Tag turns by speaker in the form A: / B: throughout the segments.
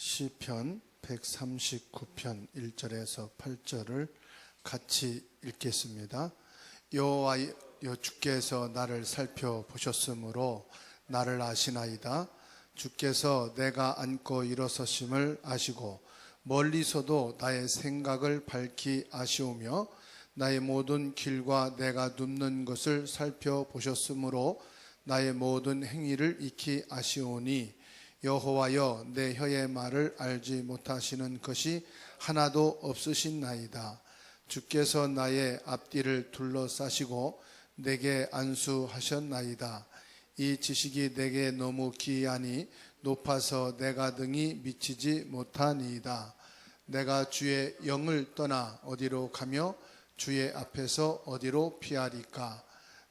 A: 시편 139편 1절에서 8절을 같이 읽겠습니다. 여호와여, 주께서 나를 살펴보셨으므로 나를 아시나이다. 주께서 내가 앉고 일어서심을 아시고 멀리서도 나의 생각을 밝히 아시오며 나의 모든 길과 내가 눕는 것을 살펴보셨으므로 나의 모든 행위를 익히 아시오니 여호와여, 내 혀의 말을 알지 못하시는 것이 하나도 없으신나이다. 주께서 나의 앞뒤를 둘러싸시고 내게 안수하셨나이다. 이 지식이 내게 너무 기이하니 높아서 내가 등이 미치지 못하니이다. 내가 주의 영을 떠나 어디로 가며 주의 앞에서 어디로 피하리까?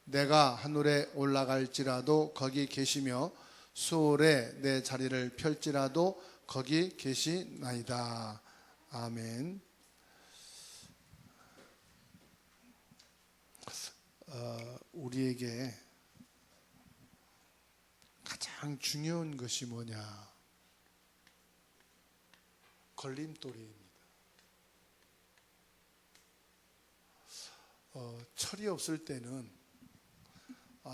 A: 내가 하늘에 올라갈지라도 거기 계시며 수월에 내 자리를 펼지라도 거기 계시나이다. 아멘. 우리에게 가장 중요한 것이 뭐냐? 걸림돌입니다. 철이 없을 때는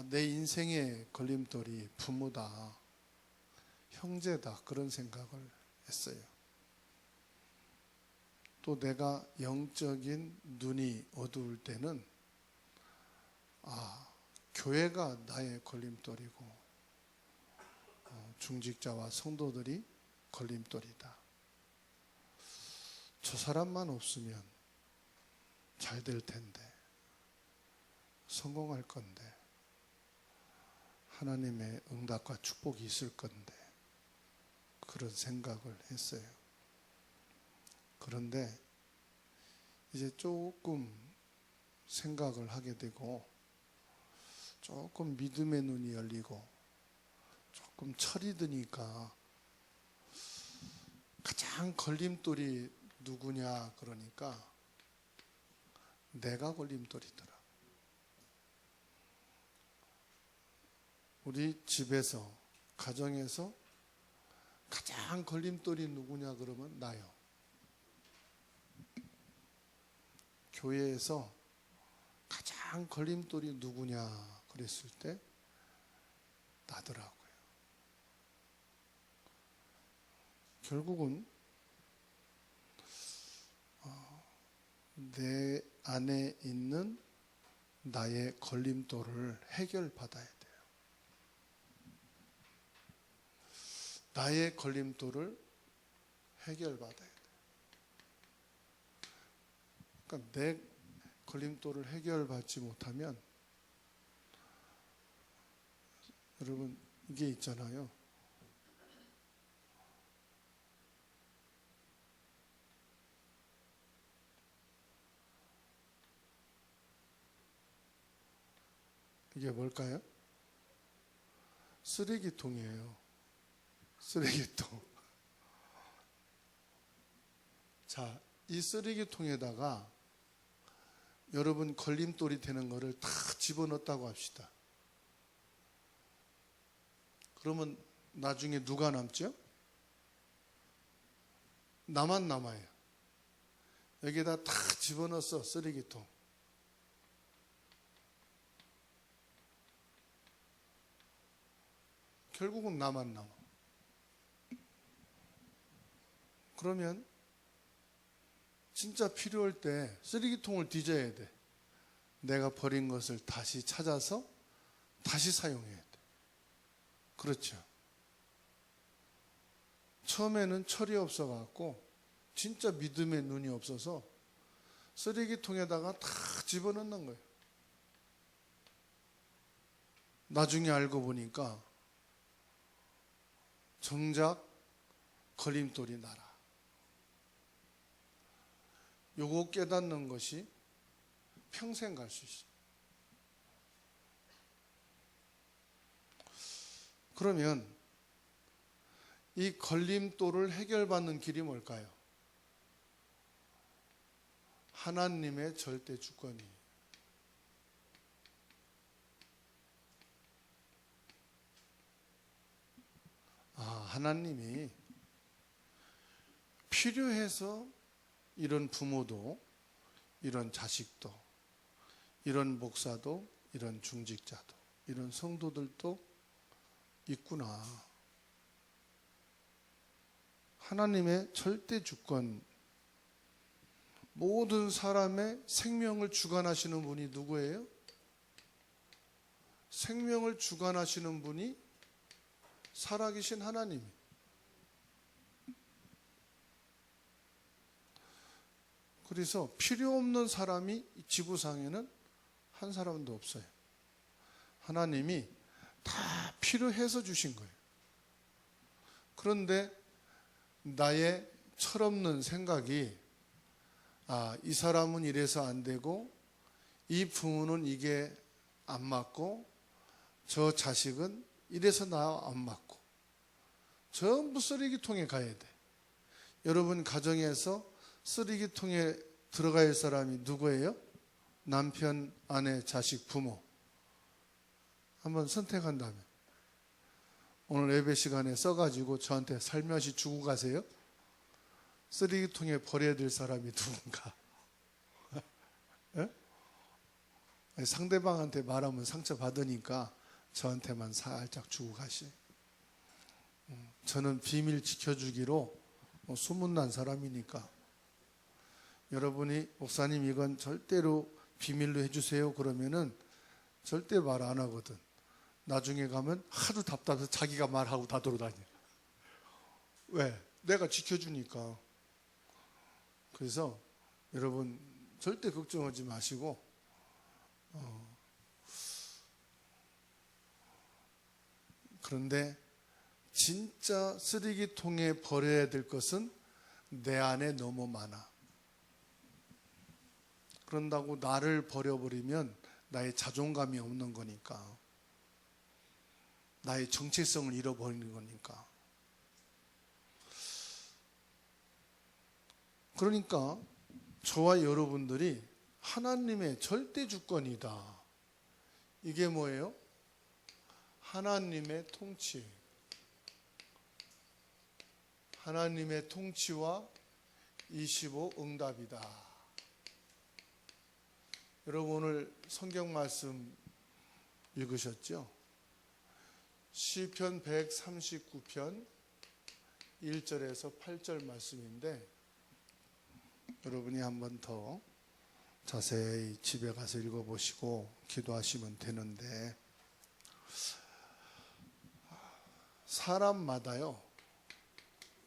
A: 내 인생의 걸림돌이 부모다, 형제다, 그런 생각을 했어요. 또 내가 영적인 눈이 어두울 때는 교회가 나의 걸림돌이고 중직자와 성도들이 걸림돌이다. 저 사람만 없으면 잘 될 텐데, 성공할 건데, 하나님의 응답과 축복이 있을 건데, 그런 생각을 했어요. 그런데 이제 조금 생각을 하게 되고, 조금 믿음의 눈이 열리고, 조금 철이 드니까 가장 걸림돌이 누구냐 그러니까 내가 걸림돌이더라. 우리 집에서, 가정에서 가장 걸림돌이 누구냐 그러면 나요. 교회에서 가장 걸림돌이 누구냐 그랬을 때 나더라고요. 결국은 내 안에 있는 나의 걸림돌을 해결받아야 돼요. 나의 걸림돌을 해결받아야 돼요. 그러니까 내 걸림돌을 해결받지 못하면, 여러분 이게 있잖아요. 이게 뭘까요? 쓰레기통이에요. 쓰레기통. 자, 이 쓰레기통에다가 여러분 걸림돌이 되는 거를 다 집어넣었다고 합시다. 그러면 나중에 누가 남죠? 나만 남아요. 여기에다 다 집어넣었어, 쓰레기통. 결국은 나만 남아. 그러면 진짜 필요할 때 쓰레기통을 뒤져야 돼. 내가 버린 것을 다시 찾아서 다시 사용해야 돼. 그렇죠. 처음에는 철이 없어갖고 진짜 믿음의 눈이 없어서 쓰레기통에다가 다 집어넣는 거예요. 나중에 알고 보니까 정작 걸림돌이 나라. 요거 깨닫는 것이 평생 갈 수 있어요. 그러면 이 걸림돌을 해결받는 길이 뭘까요? 하나님의 절대 주권이. 하나님이 필요해서 이런 부모도, 이런 자식도, 이런 목사도, 이런 중직자도, 이런 성도들도 있구나. 하나님의 절대 주권, 모든 사람의 생명을 주관하시는 분이 누구예요? 생명을 주관하시는 분이 살아계신 하나님. 그래서 필요 없는 사람이 지구상에는 한 사람도 없어요. 하나님이 다 필요해서 주신 거예요. 그런데 나의 철없는 생각이 이 사람은 이래서 안 되고 이 부모는 이게 안 맞고 저 자식은 이래서 나 안 맞고 전부 쓰레기통에 가야 돼. 여러분 가정에서 쓰레기통에 들어갈 사람이 누구예요? 남편, 아내, 자식, 부모. 한번 선택한다면 오늘 예배 시간에 써가지고 저한테 살며시 주고 가세요. 쓰레기통에 버려야 될 사람이 누군가. 상대방한테 말하면 상처받으니까 저한테만 살짝 주고 가시. 저는 비밀 지켜주기로 소문난 사람이니까. 여러분이 목사님 이건 절대로 비밀로 해주세요 그러면은 절대 말 안 하거든. 나중에 가면 하도 답답해서 자기가 말하고 다 돌아다녀. 왜? 내가 지켜주니까. 그래서 여러분 절대 걱정하지 마시고 그런데 진짜 쓰레기통에 버려야 될 것은 내 안에 너무 많아. 그런다고 나를 버려버리면 나의 자존감이 없는 거니까. 나의 정체성을 잃어버리는 거니까. 그러니까 저와 여러분들이 하나님의 절대 주권이다. 이게 뭐예요? 하나님의 통치. 하나님의 통치와 25 응답이다. 여러분 오늘 성경 말씀 읽으셨죠? 시편 139편 1절에서 8절 말씀인데 여러분이 한 번 더 자세히 집에 가서 읽어보시고 기도하시면 되는데 사람마다요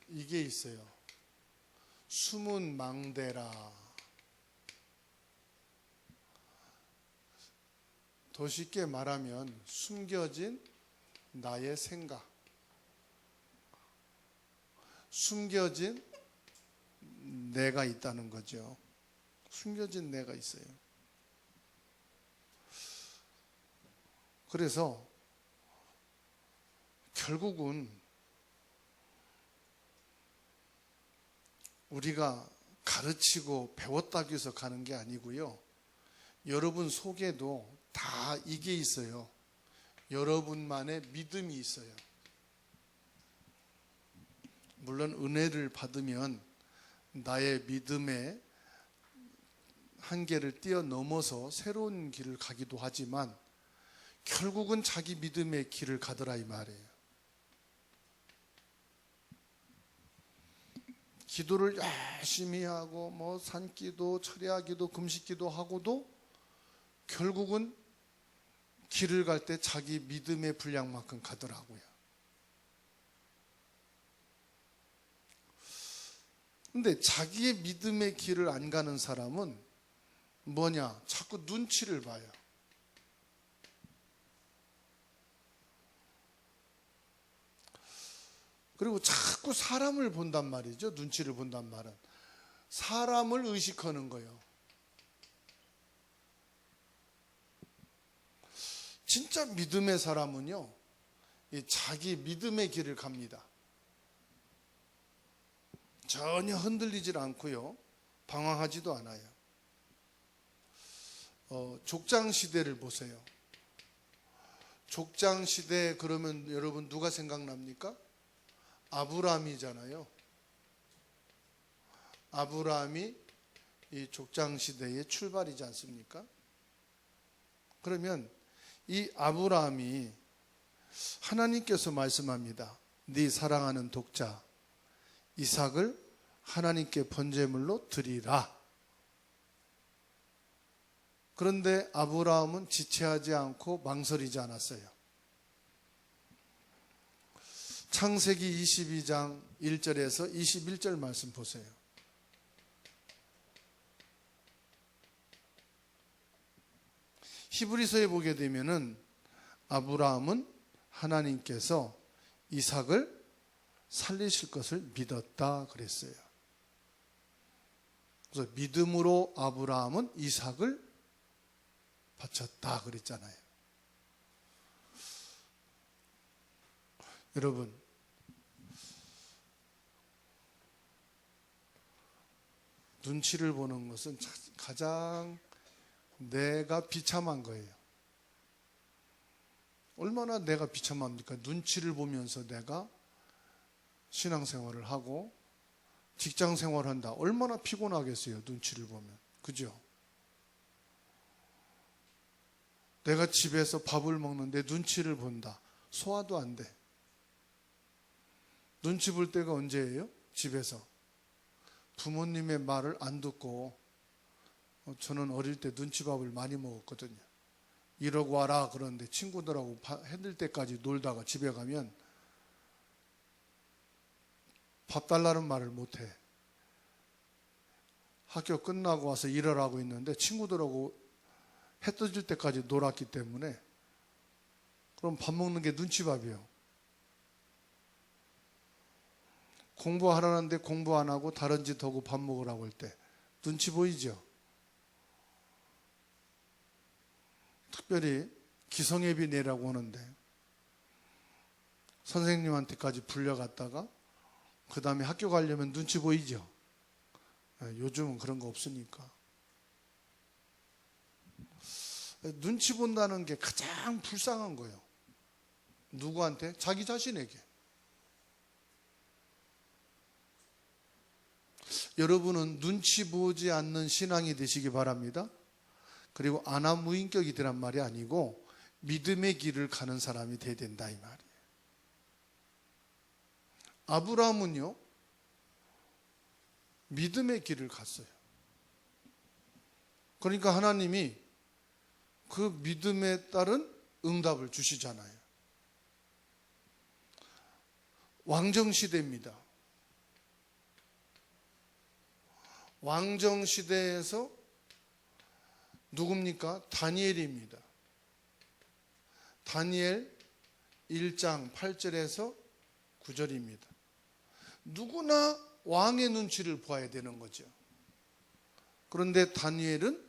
A: 이게 있어요. 숨은 망대라. 더 쉽게 말하면 숨겨진 나의 생각, 숨겨진 내가 있다는 거죠. 숨겨진 내가 있어요. 그래서 결국은 우리가 가르치고 배웠다고 해서 가는 게 아니고요. 여러분 속에도 다 이게 있어요. 여러분만의 믿음이 있어요. 물론 은혜를 받으면 나의 믿음의 한계를 뛰어넘어서 새로운 길을 가기도 하지만 결국은 자기 믿음의 길을 가더라 이 말이에요. 기도를 열심히 하고 뭐 산기도 철야기도 금식기도 하고도 결국은 길을 갈 때 자기 믿음의 분량만큼 가더라고요. 근데 자기의 믿음의 길을 안 가는 사람은 뭐냐? 자꾸 눈치를 봐요. 그리고 자꾸 사람을 본단 말이죠. 눈치를 본단 말은. 사람을 의식하는 거예요. 진짜 믿음의 사람은요, 자기 믿음의 길을 갑니다. 전혀 흔들리질 않고요, 방황하지도 않아요. 족장시대를 보세요. 족장시대 그러면 여러분 누가 생각납니까? 아브라함이잖아요. 아브라함이 이 족장 시대의 출발이지 않습니까? 그러면 이 아브라함이 하나님께서 말씀합니다. 네 사랑하는 독자 이삭을 하나님께 번제물로 드리라. 그런데 아브라함은 지체하지 않고 망설이지 않았어요. 창세기 22장 1절에서 21절 말씀 보세요. 히브리서에 보게 되면은 아브라함은 하나님께서 이삭을 살리실 것을 믿었다 그랬어요. 그래서 믿음으로 아브라함은 이삭을 바쳤다 그랬잖아요. 여러분, 눈치를 보는 것은 가장 내가 비참한 거예요. 얼마나 내가 비참합니까? 눈치를 보면서 내가 신앙생활을 하고 직장생활을 한다. 얼마나 피곤하겠어요, 눈치를 보면. 그죠? 내가 집에서 밥을 먹는데 눈치를 본다. 소화도 안 돼. 눈치 볼 때가 언제예요? 집에서. 부모님의 말을 안 듣고 저는 어릴 때 눈치밥을 많이 먹었거든요. 이러고 와라 그러는데 친구들하고 해들 때까지 놀다가 집에 가면 밥 달라는 말을 못해. 학교 끝나고 와서 일을 하고 있는데 친구들하고 해 떠질 때까지 놀았기 때문에 그럼 밥 먹는 게 눈치밥이에요. 공부하라는데 공부 안 하고 다른 짓 하고 밥 먹으라고 할 때 눈치 보이죠? 특별히 기성예비 내라고 하는데 선생님한테까지 불려갔다가 그 다음에 학교 가려면 눈치 보이죠? 요즘은 그런 거 없으니까. 눈치 본다는 게 가장 불쌍한 거예요. 누구한테? 자기 자신에게. 여러분은 눈치 보지 않는 신앙이 되시기 바랍니다. 그리고 안하무인격이 되란 말이 아니고 믿음의 길을 가는 사람이 돼야 된다 이 말이에요. 아브라함은요 믿음의 길을 갔어요. 그러니까 하나님이 그 믿음에 따른 응답을 주시잖아요. 왕정시대입니다. 왕정시대에서 누굽니까? 다니엘입니다. 다니엘 1장 8절에서 9절입니다. 누구나 왕의 눈치를 보아야 되는 거죠. 그런데 다니엘은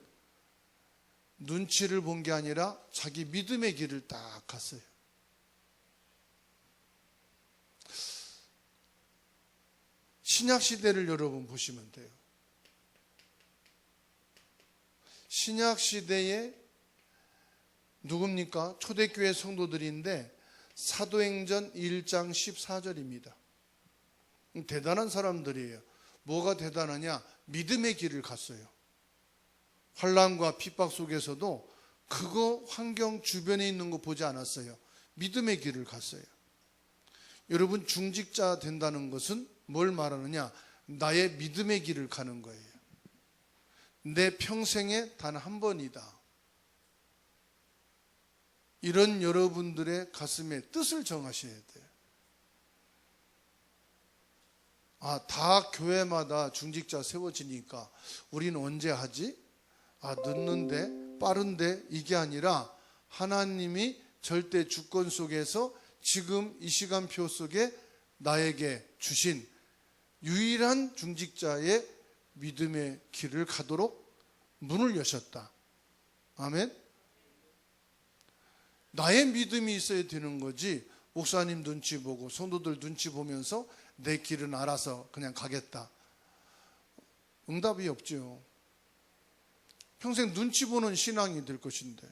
A: 눈치를 본 게 아니라 자기 믿음의 길을 딱 갔어요. 신약시대를 여러분 보시면 돼요. 신약시대에 누굽니까? 초대교회 성도들인데 사도행전 1장 14절입니다. 대단한 사람들이에요. 뭐가 대단하냐? 믿음의 길을 갔어요. 환난과 핍박 속에서도 그거 환경 주변에 있는 거 보지 않았어요. 믿음의 길을 갔어요. 여러분 중직자 된다는 것은 뭘 말하느냐? 나의 믿음의 길을 가는 거예요. 내 평생에 단 한 번이다. 이런 여러분들의 가슴에 뜻을 정하셔야 돼요. 다 교회마다 중직자 세워지니까 우리는 언제 하지? 늦는데, 빠른데 이게 아니라 하나님이 절대 주권 속에서 지금 이 시간표 속에 나에게 주신 유일한 중직자의 믿음의 길을 가도록 문을 여셨다. 아멘. 나의 믿음이 있어야 되는 거지 목사님 눈치 보고 성도들 눈치 보면서 내 길은 알아서 그냥 가겠다. 응답이 없죠. 평생 눈치 보는 신앙이 될 것인데.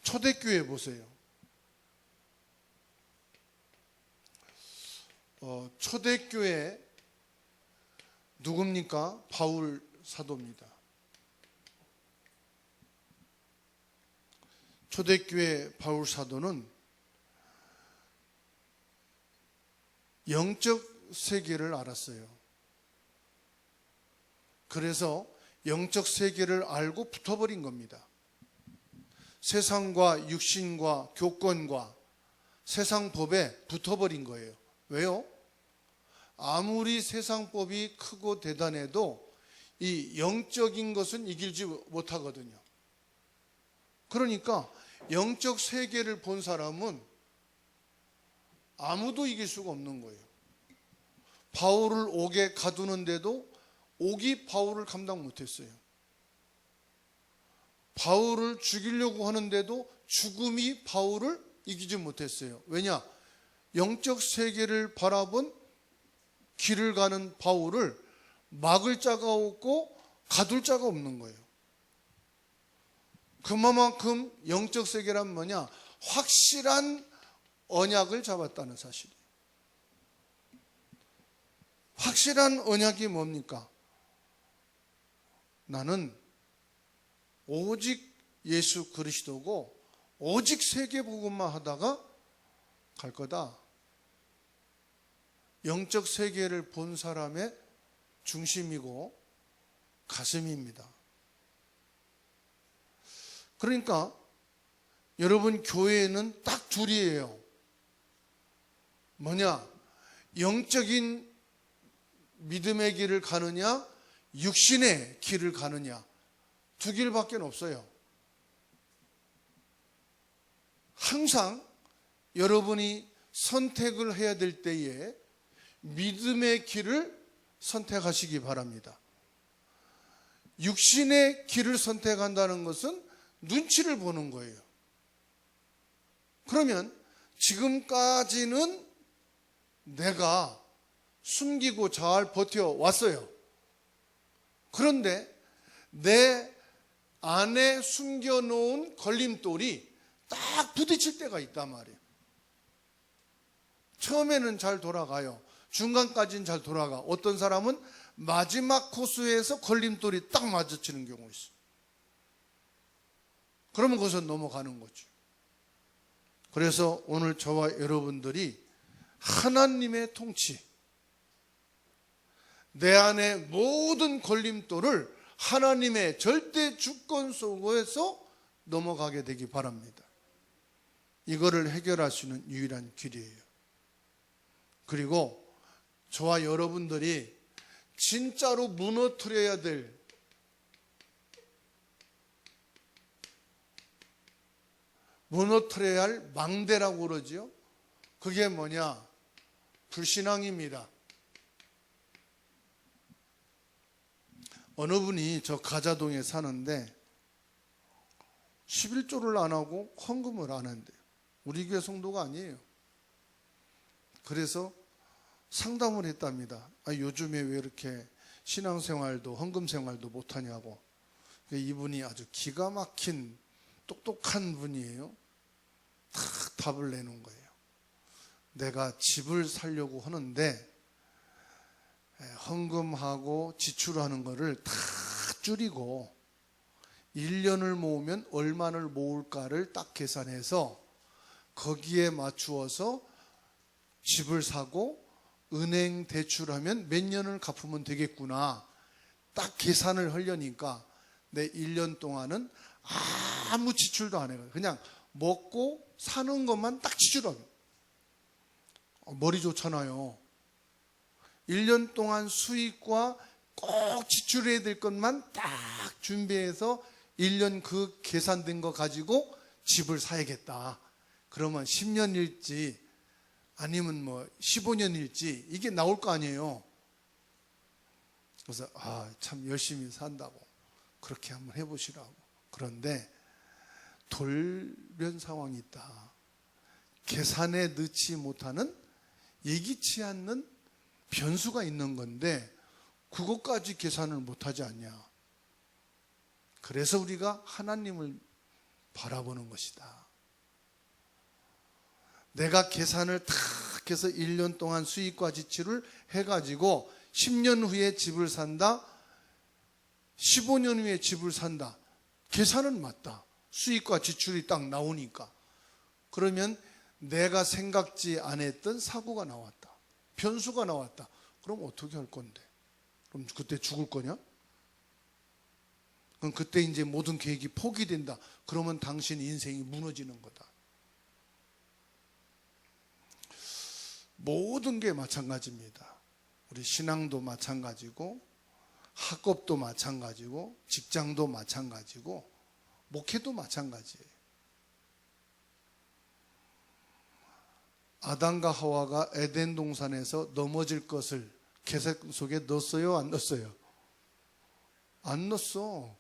A: 초대교회 보세요. 초대교회 누굽니까? 바울 사도입니다. 초대교회 바울 사도는 영적 세계를 알았어요. 그래서 영적 세계를 알고 붙어버린 겁니다. 세상과 육신과 교권과 세상 법에 붙어버린 거예요. 왜요? 아무리 세상 법이 크고 대단해도 이 영적인 것은 이길지 못하거든요. 그러니까 영적 세계를 본 사람은 아무도 이길 수가 없는 거예요. 바울을 옥에 가두는데도 옥이 바울을 감당 못했어요. 바울을 죽이려고 하는데도 죽음이 바울을 이기지 못했어요. 왜냐? 영적 세계를 바라본 길을 가는 바울을 막을 자가 없고 가둘 자가 없는 거예요. 그만큼 영적 세계란 뭐냐? 확실한 언약을 잡았다는 사실이에요. 확실한 언약이 뭡니까? 나는 오직 예수 그리스도고 오직 세계복음만 하다가 갈 거다. 영적 세계를 본 사람의 중심이고 가슴입니다. 그러니까 여러분 교회에는 딱 둘이에요. 뭐냐? 영적인 믿음의 길을 가느냐, 육신의 길을 가느냐, 두 길밖에 없어요. 항상 여러분이 선택을 해야 될 때에 믿음의 길을 선택하시기 바랍니다. 육신의 길을 선택한다는 것은 눈치를 보는 거예요. 그러면 지금까지는 내가 숨기고 잘 버텨왔어요. 그런데 내 안에 숨겨놓은 걸림돌이 딱 부딪힐 때가 있단 말이에요. 처음에는 잘 돌아가요. 중간까지는 잘 돌아가. 어떤 사람은 마지막 코스에서 걸림돌이 딱 마주치는 경우가 있어요. 그러면 그것은 넘어가는 거죠. 그래서 오늘 저와 여러분들이 하나님의 통치, 내 안에 모든 걸림돌을 하나님의 절대 주권 속에서 넘어가게 되기 바랍니다. 이거를 해결할 수 있는 유일한 길이에요. 그리고 저와 여러분들이 진짜로 무너뜨려야 될 무너뜨려야 할 망대라고 그러죠. 그게 뭐냐? 불신앙입니다. 어느 분이 저 가자동에 사는데 11조를 안 하고 헌금을 안 한대요. 우리 교회 성도가 아니에요. 그래서 상담을 했답니다. 요즘에 왜 이렇게 신앙생활도 헌금생활도 못하냐고. 이분이 아주 기가 막힌 똑똑한 분이에요. 탁 답을 내는 거예요. 내가 집을 사려고 하는데 헌금하고 지출하는 거를 다 줄이고 1년을 모으면 얼마를 모을까를 딱 계산해서 거기에 맞추어서 집을 사고 은행 대출하면 몇 년을 갚으면 되겠구나. 딱 계산을 하려니까 내 1년 동안은 아무 지출도 안 해요. 그냥 먹고 사는 것만 딱 지출하고. 머리 좋잖아요. 1년 동안 수익과 꼭 지출해야 될 것만 딱 준비해서 1년 그 계산된 거 가지고 집을 사야겠다. 그러면 10년일지 아니면 뭐 15년일지 이게 나올 거 아니에요. 그래서 참 열심히 산다고 그렇게 한번 해보시라고. 그런데 돌변 상황이 있다. 계산에 넣지 못하는 예기치 않는 변수가 있는 건데 그것까지 계산을 못하지 않냐. 그래서 우리가 하나님을 바라보는 것이다. 내가 계산을 탁 해서 1년 동안 수익과 지출을 해가지고 10년 후에 집을 산다, 15년 후에 집을 산다. 계산은 맞다. 수익과 지출이 딱 나오니까. 그러면 내가 생각지 않았던 사고가 나왔다, 변수가 나왔다. 그럼 어떻게 할 건데? 그럼 그때 죽을 거냐? 그럼 그때 이제 모든 계획이 포기된다. 그러면 당신 인생이 무너지는 거다. 모든 게 마찬가지입니다. 우리 신앙도 마찬가지고, 학업도 마찬가지고, 직장도 마찬가지고, 목회도 마찬가지예요. 아담과 하와가 에덴 동산에서 넘어질 것을 계획 속에 넣었어요? 안 넣었어요? 안 넣었어.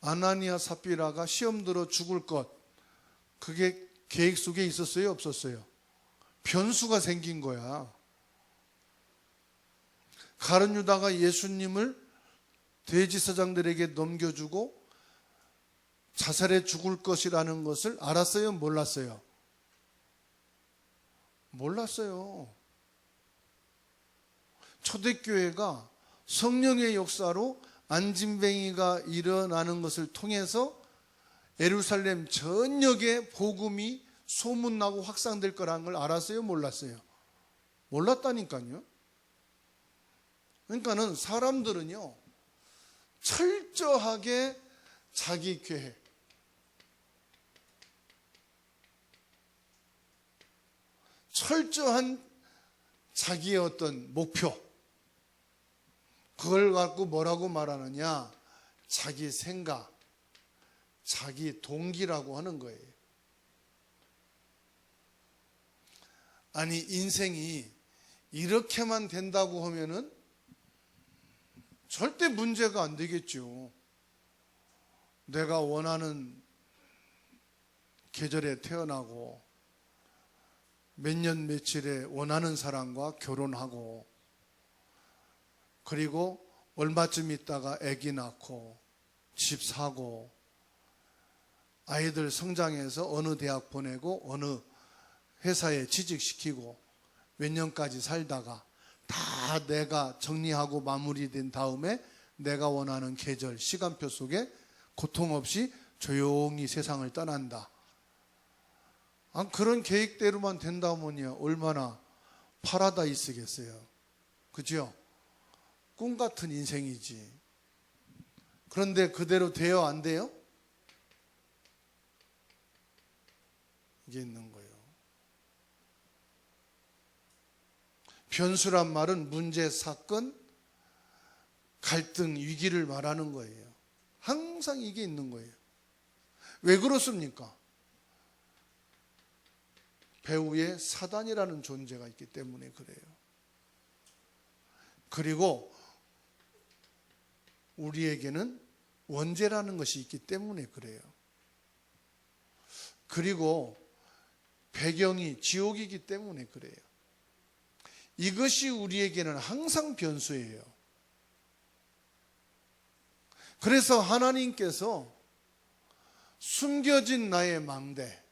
A: 아나니아 삽비라가 시험 들어 죽을 것, 그게 계획 속에 있었어요? 없었어요? 변수가 생긴 거야. 가룟 유다가 예수님을 돼지 사장들에게 넘겨주고 자살해 죽을 것이라는 것을 알았어요? 몰랐어요? 몰랐어요. 초대교회가 성령의 역사로 안진뱅이가 일어나는 것을 통해서 예루살렘 전역에 복음이 소문나고 확산될 거라는 걸 알았어요? 몰랐어요? 몰랐다니까요. 그러니까는 사람들은요, 철저하게 자기 계획, 철저한 자기의 어떤 목표, 그걸 갖고 뭐라고 말하느냐? 자기 생각, 자기 동기라고 하는 거예요. 아니, 인생이 이렇게만 된다고 하면은 절대 문제가 안 되겠죠. 내가 원하는 계절에 태어나고 몇 년 며칠에 원하는 사람과 결혼하고, 그리고 얼마쯤 있다가 아기 낳고 집 사고 아이들 성장해서 어느 대학 보내고 어느 회사에 취직시키고 몇 년까지 살다가 다 내가 정리하고 마무리된 다음에 내가 원하는 계절, 시간표 속에 고통 없이 조용히 세상을 떠난다. 그런 계획대로만 된다면요, 얼마나 파라다이스겠어요. 그죠? 꿈 같은 인생이지. 그런데 그대로 돼요? 안 돼요? 이게 있는 거예요. 변수란 말은 문제, 사건, 갈등, 위기를 말하는 거예요. 항상 이게 있는 거예요. 왜 그렇습니까? 배후에 사단이라는 존재가 있기 때문에 그래요. 그리고 우리에게는 원죄라는 것이 있기 때문에 그래요. 그리고 배경이 지옥이기 때문에 그래요. 이것이 우리에게는 항상 변수예요. 그래서 하나님께서 숨겨진 나의 망대,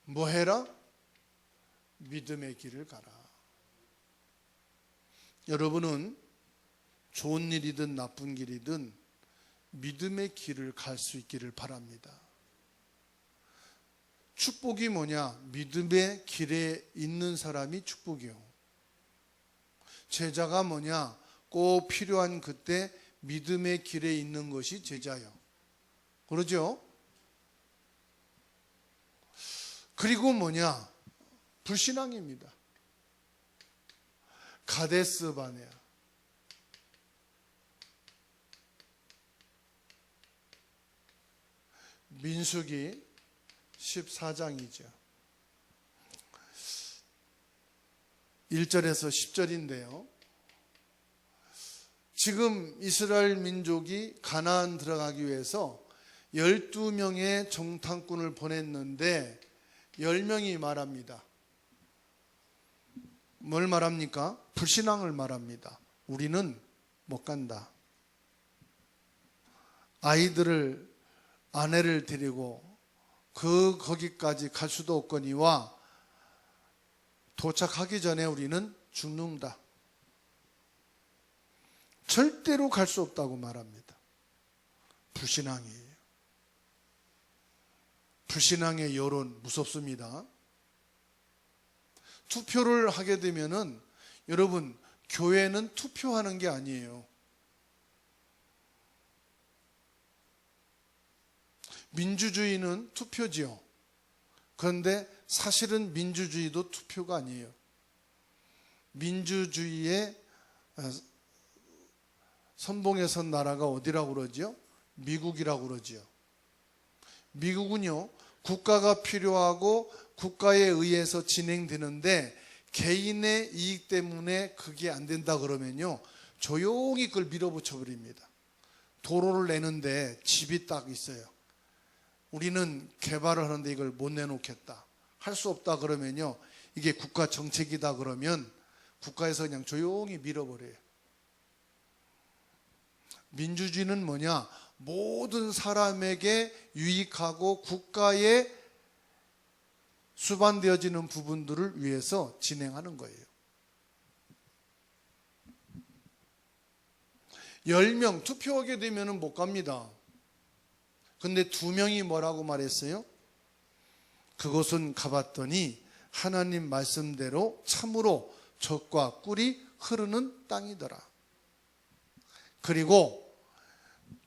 A: 뭐 해라? 믿음의 길을 가라. 여러분은 좋은 일이든 나쁜 길이든 믿음의 길을 갈 수 있기를 바랍니다. 축복이 뭐냐? 믿음의 길에 있는 사람이 축복이요. 제자가 뭐냐? 꼭 필요한 그때 믿음의 길에 있는 것이 제자요. 그러죠? 그리고 뭐냐? 불신앙입니다. 가데스 바네아. 민수기 14장이죠. 1절에서 10절인데요. 지금 이스라엘 민족이 가나안 들어가기 위해서 12명의 정탐꾼을 보냈는데 10명이 말합니다. 뭘 말합니까? 불신앙을 말합니다. 우리는 못 간다. 아내를 데리고 거기까지 갈 수도 없거니와 도착하기 전에 우리는 죽는다. 절대로 갈 수 없다고 말합니다. 불신앙이에요. 불신앙의 여론 무섭습니다. 투표를 하게 되면은 여러분, 교회는 투표하는 게 아니에요. 민주주의는 투표지요. 그런데 사실은 민주주의도 투표가 아니에요. 민주주의의 선봉에 선 나라가 어디라고 그러죠? 미국이라고 그러죠. 미국은요, 국가가 필요하고 국가에 의해서 진행되는데 개인의 이익 때문에 그게 안 된다 그러면요, 조용히 그걸 밀어붙여 버립니다. 도로를 내는데 집이 딱 있어요. 우리는 개발을 하는데 이걸 못 내놓겠다, 할 수 없다 그러면요, 이게 국가 정책이다 그러면 국가에서 그냥 조용히 밀어버려요. 민주주의는 뭐냐? 모든 사람에게 유익하고 국가에 수반되어지는 부분들을 위해서 진행하는 거예요. 10명 투표하게 되면 못 갑니다. 근데 2명이 뭐라고 말했어요? 그곳은 가봤더니 하나님 말씀대로 참으로 젖과 꿀이 흐르는 땅이더라. 그리고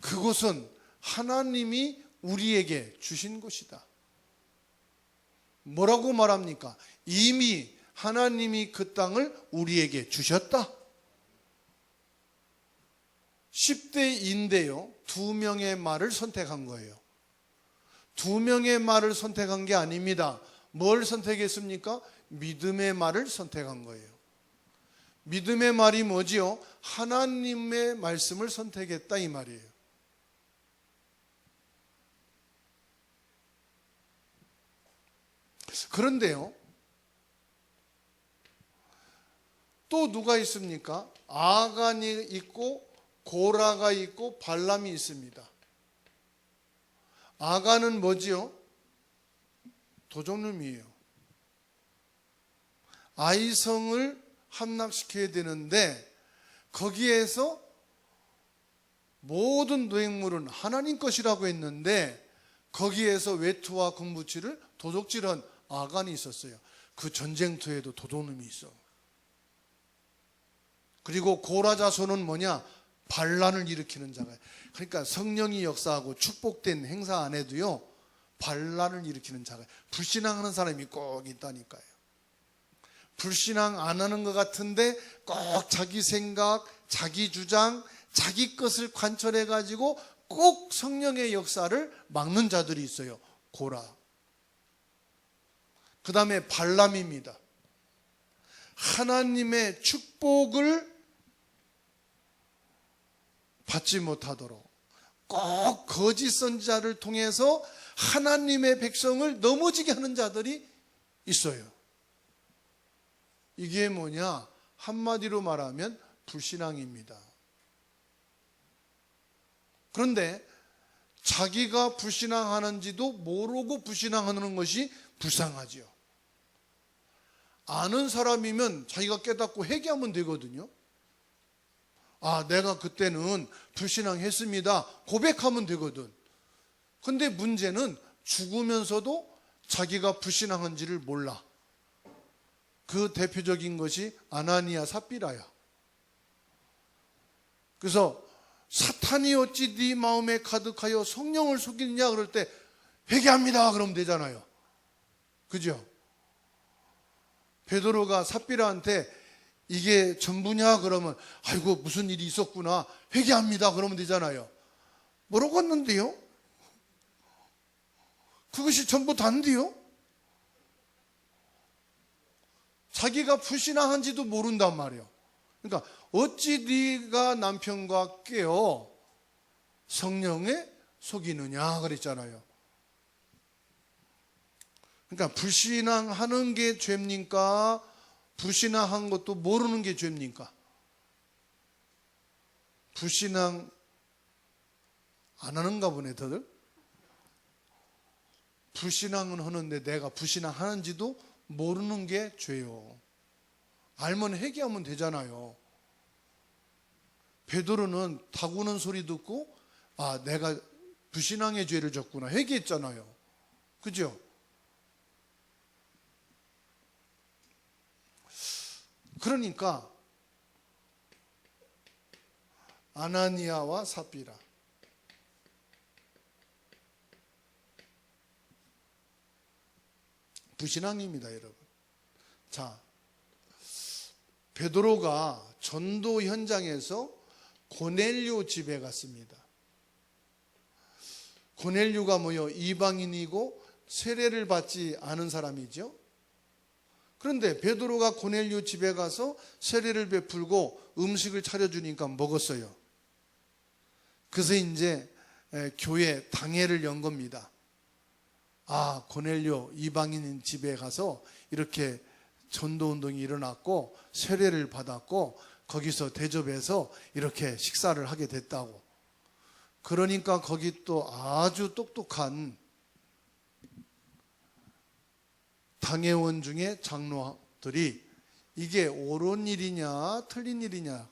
A: 그곳은 하나님이 우리에게 주신 곳이다. 뭐라고 말합니까? 이미 하나님이 그 땅을 우리에게 주셨다. 10대인데요, 2명의 말을 선택한 거예요. 2명의 말을 선택한 게 아닙니다. 뭘 선택했습니까? 믿음의 말을 선택한 거예요. 믿음의 말이 뭐지요? 하나님의 말씀을 선택했다, 이 말이에요. 그런데요, 또 누가 있습니까? 아간이 있고 고라가 있고 발람이 있습니다. 아간은 뭐지요? 도적놈이에요. 아이성을 함락시켜야 되는데 거기에서 모든 노획물은 하나님 것이라고 했는데 거기에서 외투와 금부치를 도적질한 아간이 있었어요. 그 전쟁터에도 도둑놈이 있어. 그리고 고라 자손은 뭐냐? 반란을 일으키는 자가. 그러니까 성령이 역사하고 축복된 행사 안에도요, 반란을 일으키는 자가, 불신앙하는 사람이 꼭 있다니까요. 불신앙 안 하는 것 같은데 꼭 자기 생각, 자기 주장, 자기 것을 관철해 가지고 꼭 성령의 역사를 막는 자들이 있어요. 고라. 그 다음에 발람입니다. 하나님의 축복을 받지 못하도록 꼭 거짓 선지자를 통해서 하나님의 백성을 넘어지게 하는 자들이 있어요. 이게 뭐냐? 한마디로 말하면 불신앙입니다. 그런데 자기가 불신앙하는지도 모르고 불신앙하는 것이 불쌍하지요. 아는 사람이면 자기가 깨닫고 회개하면 되거든요. 아, 내가 그때는 불신앙했습니다, 고백하면 되거든. 근데 문제는 죽으면서도 자기가 불신앙한지를 몰라. 그 대표적인 것이 아나니아 삽비라야. 그래서 사탄이 어찌 네 마음에 가득하여 성령을 속이느냐 그럴 때 회개합니다 그러면 되잖아요. 그죠? 베드로가 삽비라한테 이게 전부냐 그러면 아이고 무슨 일이 있었구나, 회개합니다 그러면 되잖아요. 뭐라고 했는데요? 그것이 전부 단데요? 자기가 불신앙한지도 모른단 말이에요. 그러니까 어찌 네가 남편과 깨어 성령에 속이느냐 그랬잖아요. 그러니까 불신앙하는 게 죄입니까? 불신앙한 것도 모르는 게 죄입니까? 불신앙 안 하는가 보네, 다들. 불신앙은 하는데 내가 불신앙하는지도 모르는 게 죄요. 알면 회개하면 되잖아요. 베드로는 다구는 소리 듣고 내가 불신앙의 죄를 졌구나 회개했잖아요. 그죠? 그러니까 아나니아와 삽비라, 불신앙입니다, 여러분. 자, 베드로가 전도 현장에서 고넬료 집에 갔습니다. 고넬료가 뭐요? 이방인이고 세례를 받지 않은 사람이죠. 그런데 베드로가 고넬료 집에 가서 세례를 베풀고 음식을 차려주니까 먹었어요. 그래서 이제 교회 당회를 연 겁니다. 고넬료 이방인 집에 가서 이렇게 전도운동이 일어났고 세례를 받았고 거기서 대접해서 이렇게 식사를 하게 됐다고. 그러니까 거기 또 아주 똑똑한 당회원 중에 장로들이 이게 옳은 일이냐 틀린 일이냐,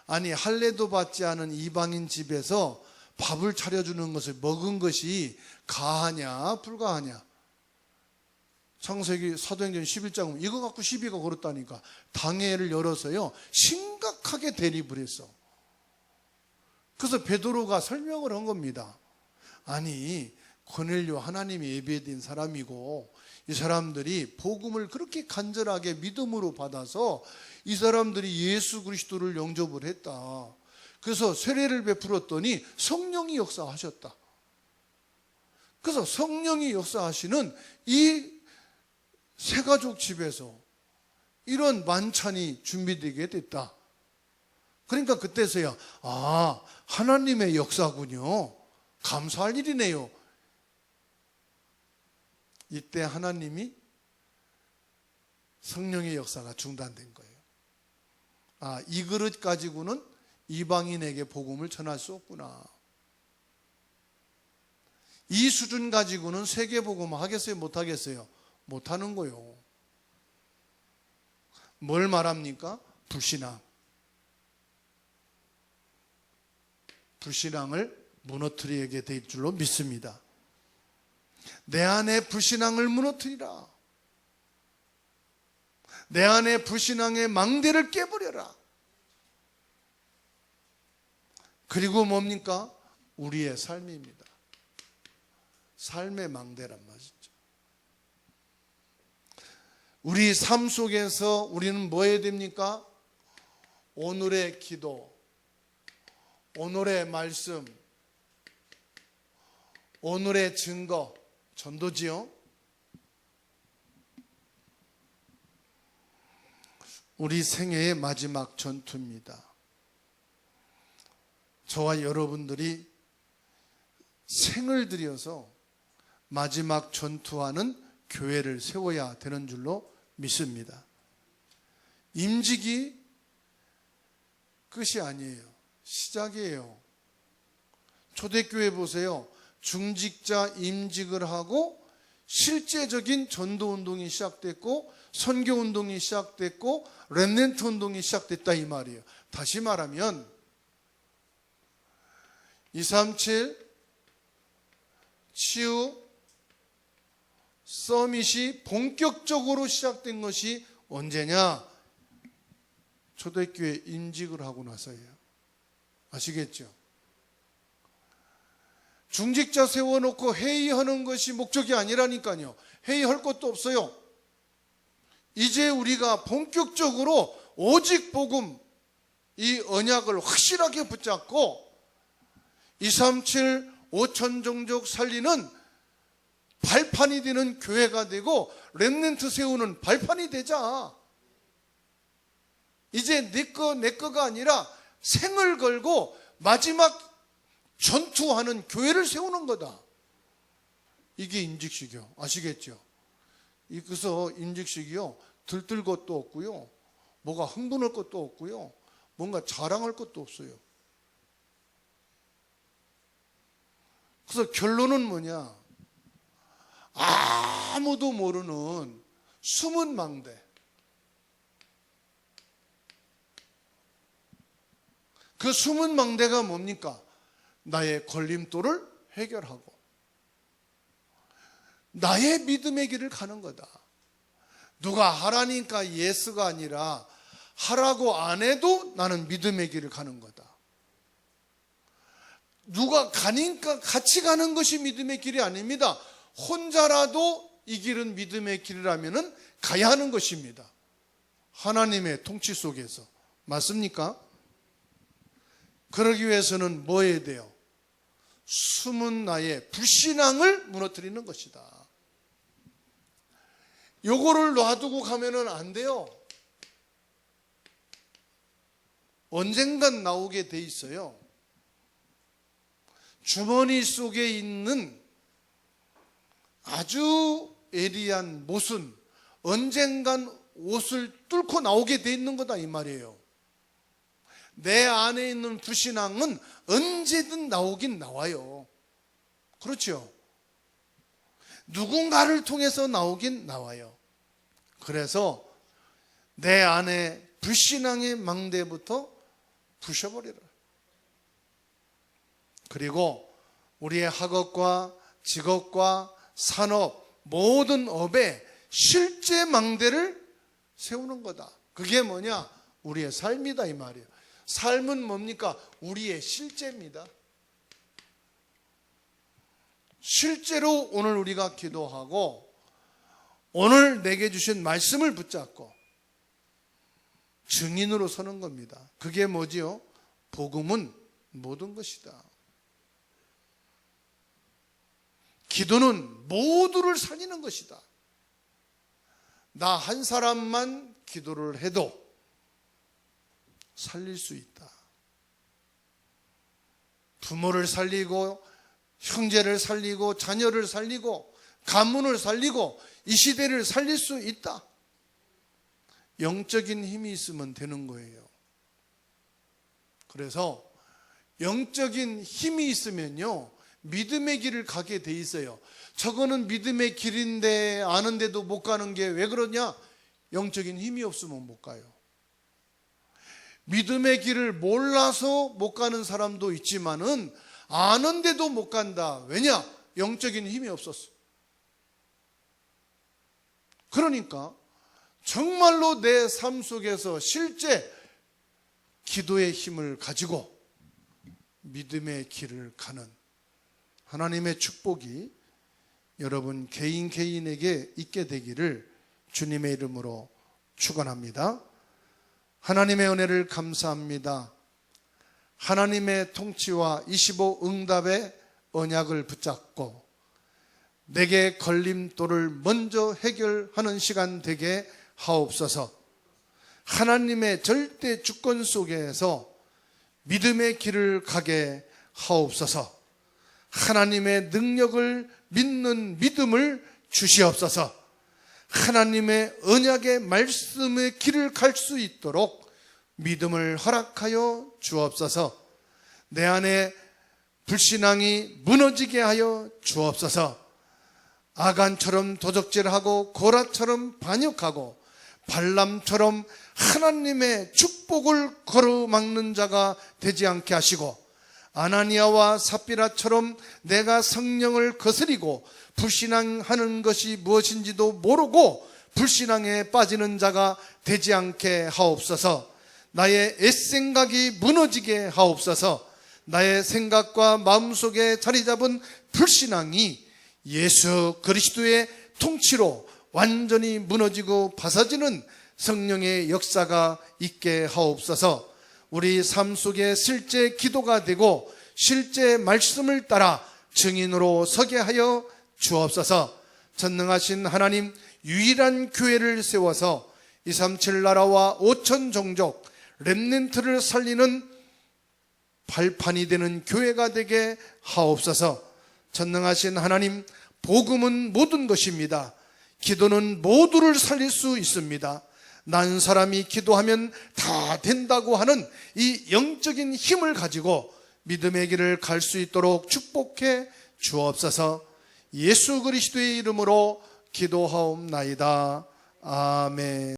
A: 아니 할례도 받지 않은 이방인 집에서 밥을 차려주는 것을 먹은 것이 가하냐 불가하냐. 창세기 사도행전 11장 이거 갖고 시비가 걸었다니까. 당회를 열어서요 심각하게 대립을 했어. 그래서 베드로가 설명을 한 겁니다. 아니 고넬료 하나님이 예배드린 사람이고 이 사람들이 복음을 그렇게 간절하게 믿음으로 받아서 이 사람들이 예수 그리스도를 영접을 했다. 그래서 세례를 베풀었더니 성령이 역사하셨다. 그래서 성령이 역사하시는 이 새가족 집에서 이런 만찬이 준비되게 됐다. 그러니까 그때서야 하나님의 역사군요. 감사할 일이네요. 이때 하나님이 성령의 역사가 중단된 거예요. 이 그릇 가지고는 이방인에게 복음을 전할 수 없구나. 이 수준 가지고는 세계 복음 하겠어요? 못 하겠어요? 못 하는 거요. 뭘 말합니까? 불신앙. 불신앙을 무너뜨리게 될 줄로 믿습니다. 내 안에 불신앙을 무너뜨리라. 내 안에 불신앙의 망대를 깨버려라. 그리고 뭡니까? 우리의 삶입니다. 삶의 망대란 말이죠. 우리 삶 속에서 우리는 뭐 해야 됩니까? 오늘의 기도, 오늘의 말씀, 오늘의 증거, 전도지요. 우리 생애의 마지막 전투입니다. 저와 여러분들이 생을 들여서 마지막 전투하는 교회를 세워야 되는 줄로 믿습니다. 임직이 끝이 아니에요. 시작이에요. 초대교회 보세요. 중직자 임직을 하고 실제적인 전도운동이 시작됐고 선교운동이 시작됐고 렘넌트 운동이 시작됐다 이 말이에요. 다시 말하면 237 치유 서밋이 본격적으로 시작된 것이 언제냐? 초대교회 임직을 하고 나서예요. 아시겠죠? 중직자 세워놓고 회의하는 것이 목적이 아니라니까요. 회의할 것도 없어요. 이제 우리가 본격적으로 오직 복음, 이 언약을 확실하게 붙잡고 237 5천 종족 살리는 발판이 되는 교회가 되고 렘넌트 세우는 발판이 되자. 이제 내 거가 아니라 생을 걸고 마지막 전투하는 교회를 세우는 거다. 이게 임직식이요. 아시겠죠? 그래서 임직식이요. 들뜰 것도 없고요. 뭐가 흥분할 것도 없고요. 뭔가 자랑할 것도 없어요. 그래서 결론은 뭐냐? 아무도 모르는 숨은 망대. 그 숨은 망대가 뭡니까? 나의 걸림돌을 해결하고 나의 믿음의 길을 가는 거다. 누가 하라니까 예스가 아니라 하라고 안 해도 나는 믿음의 길을 가는 거다. 누가 가니까 같이 가는 것이 믿음의 길이 아닙니다. 혼자라도 이 길은 믿음의 길이라면 가야 하는 것입니다. 하나님의 통치 속에서. 맞습니까? 그러기 위해서는 뭐 해야 돼요? 숨은 나의 불신앙을 무너뜨리는 것이다. 요거를 놔두고 가면은 안 돼요. 언젠간 나오게 돼 있어요. 주머니 속에 있는 아주 예리한 못은 언젠간 옷을 뚫고 나오게 돼 있는 거다 이 말이에요. 내 안에 있는 불신앙은 언제든 나오긴 나와요. 그렇죠? 누군가를 통해서 나오긴 나와요. 그래서 내 안에 불신앙의 망대부터 부셔버리라. 그리고 우리의 학업과 직업과 산업, 모든 업에 실제 망대를 세우는 거다. 그게 뭐냐? 우리의 삶이다 이 말이에요. 삶은 뭡니까? 우리의 실제입니다. 실제로 오늘 우리가 기도하고 오늘 내게 주신 말씀을 붙잡고 증인으로 서는 겁니다. 그게 뭐지요? 복음은 모든 것이다. 기도는 모두를 살리는 것이다. 나 한 사람만 기도를 해도 살릴 수 있다. 부모를 살리고 형제를 살리고 자녀를 살리고 가문을 살리고 이 시대를 살릴 수 있다. 영적인 힘이 있으면 되는 거예요. 그래서 영적인 힘이 있으면요 믿음의 길을 가게 돼 있어요. 저거는 믿음의 길인데 아는데도 못 가는 게 왜 그러냐? 영적인 힘이 없으면 못 가요. 믿음의 길을 몰라서 못 가는 사람도 있지만은 아는데도 못 간다. 왜냐? 영적인 힘이 없었어. 그러니까 정말로 내 삶 속에서 실제 기도의 힘을 가지고 믿음의 길을 가는 하나님의 축복이 여러분 개인 개인에게 있게 되기를 주님의 이름으로 축원합니다. 하나님의 은혜를 감사합니다. 하나님의 통치와 25 응답의 언약을 붙잡고 내게 걸림돌을 먼저 해결하는 시간 되게 하옵소서. 하나님의 절대 주권 속에서 믿음의 길을 가게 하옵소서. 하나님의 능력을 믿는 믿음을 주시옵소서. 하나님의 언약의 말씀의 길을 갈 수 있도록 믿음을 허락하여 주옵소서. 내 안에 불신앙이 무너지게 하여 주옵소서. 아간처럼 도적질하고 고라처럼 반역하고 발람처럼 하나님의 축복을 거르막는 자가 되지 않게 하시고 아나니아와 삽비라처럼 내가 성령을 거스리고 불신앙하는 것이 무엇인지도 모르고 불신앙에 빠지는 자가 되지 않게 하옵소서. 나의 옛생각이 무너지게 하옵소서. 나의 생각과 마음속에 자리 잡은 불신앙이 예수 그리스도의 통치로 완전히 무너지고 바사지는 성령의 역사가 있게 하옵소서. 우리 삶 속에 실제 기도가 되고 실제 말씀을 따라 증인으로 서게 하여 주옵소서. 전능하신 하나님, 유일한 교회를 세워서 237 나라와 5천 종족 렘넌트를 살리는 발판이 되는 교회가 되게 하옵소서. 전능하신 하나님, 복음은 모든 것입니다. 기도는 모두를 살릴 수 있습니다. 난 사람이 기도하면 다 된다고 하는 이 영적인 힘을 가지고 믿음의 길을 갈 수 있도록 축복해 주옵소서. 예수 그리스도의 이름으로 기도하옵나이다. 아멘.